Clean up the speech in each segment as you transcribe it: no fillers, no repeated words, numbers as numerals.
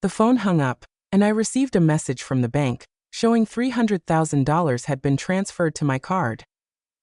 The phone hung up, and I received a message from the bank, showing $300,000 had been transferred to my card.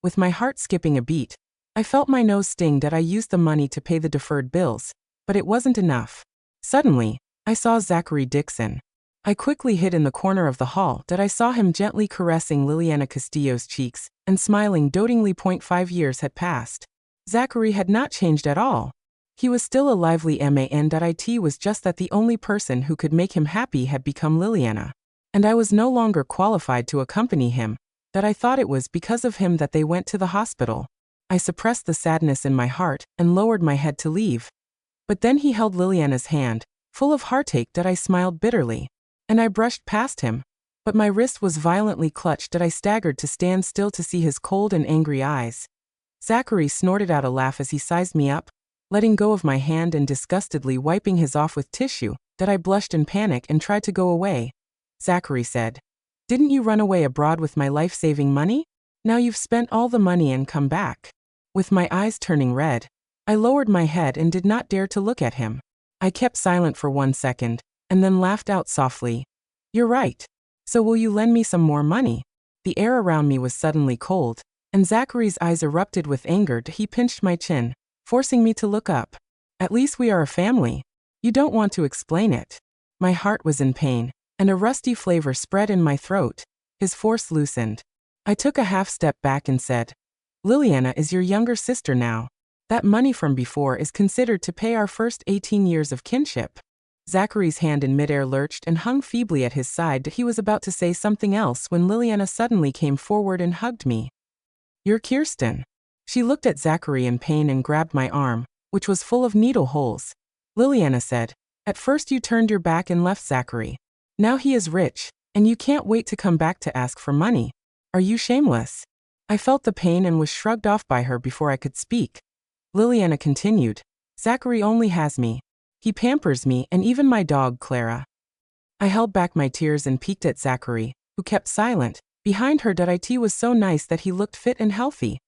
With my heart skipping a beat, I felt my nose sting that I used the money to pay the deferred bills, but it wasn't enough. Suddenly, I saw Zackary Dixon. I quickly hid in the corner of the hall that I saw him gently caressing Lillianna Castillo's cheeks and smiling dotingly. 5 years had passed. Zackary had not changed at all. He was still a lively man. It was just that the only person who could make him happy had become Lillianna. And I was no longer qualified to accompany him, that I thought it was because of him that they went to the hospital. I suppressed the sadness in my heart and lowered my head to leave. But then he held Lillianna's hand, full of heartache that I smiled bitterly. And I brushed past him, but my wrist was violently clutched that I staggered to stand still to see his cold and angry eyes. Zackary snorted out a laugh as he sized me up, letting go of my hand and disgustedly wiping his off with tissue, that I blushed in panic and tried to go away. Zackary said, "Didn't you run away abroad with my life-saving money? Now you've spent all the money and come back." With my eyes turning red, I lowered my head and did not dare to look at him. I kept silent for 1 second, and then laughed out softly. "You're right. So will you lend me some more money?" The air around me was suddenly cold, and Zackary's eyes erupted with anger. He pinched my chin, forcing me to look up. "At least we are a family. You don't want to explain it." My heart was in pain, and a rusty flavor spread in my throat. His force loosened. I took a half step back and said, "Lillianna is your younger sister now. That money from before is considered to pay our first 18 years of kinship." Zackary's hand in midair lurched and hung feebly at his side. He was about to say something else when Lillianna suddenly came forward and hugged me. "You're Kirsten." She looked at Zackary in pain and grabbed my arm, which was full of needle holes. Lillianna said, "At first you turned your back and left Zackary. Now he is rich, and you can't wait to come back to ask for money. Are you shameless?" I felt the pain and was shrugged off by her before I could speak. Lillianna continued, "Zackary only has me. He pampers me and even my dog Clara." I held back my tears and peeked at Zackary, who kept silent. Behind her, it was so nice that he looked fit and healthy.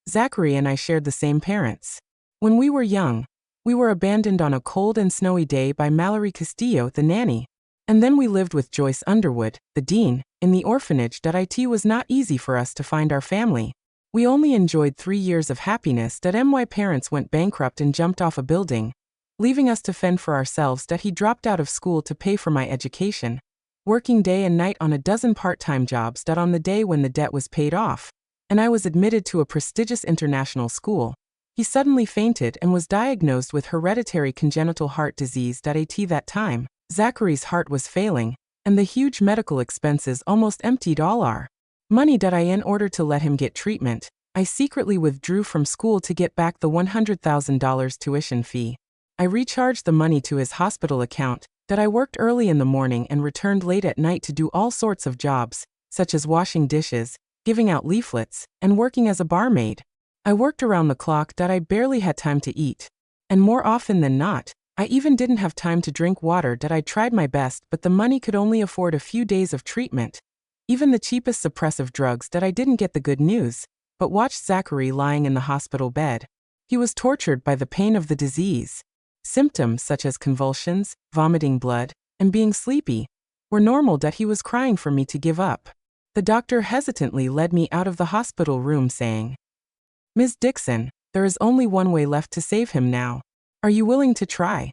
Zackary and I shared the same parents. When we were young, we were abandoned on a cold and snowy day by Mallory Castillo, the nanny. And then we lived with Joyce Underwood, the dean, in the orphanage. It was not easy for us to find our family. We only enjoyed 3 years of happiness. My parents went bankrupt and jumped off a building, leaving us to fend for ourselves. He dropped out of school to pay for my education, working day and night on a dozen part-time jobs. On the day when the debt was paid off, and I was admitted to a prestigious international school, he suddenly fainted and was diagnosed with hereditary congenital heart disease. At that time, Zackary's heart was failing, and the huge medical expenses almost emptied all our money. In order to let him get treatment, I secretly withdrew from school to get back the $100,000 tuition fee. I recharged the money to his hospital account. I worked early in the morning and returned late at night to do all sorts of jobs, such as washing dishes, giving out leaflets, and working as a barmaid. I worked around the clock. I barely had time to eat. And more often than not, I even didn't have time to drink water. I tried my best, but the money could only afford a few days of treatment. Even the cheapest suppressive drugs. I didn't get the good news, but watched Zackary lying in the hospital bed. He was tortured by the pain of the disease. Symptoms such as convulsions, vomiting blood, and being sleepy were normal. He was crying for me to give up. The doctor hesitantly led me out of the hospital room saying, "Ms. Dixon, there is only one way left to save him now. Are you willing to try?"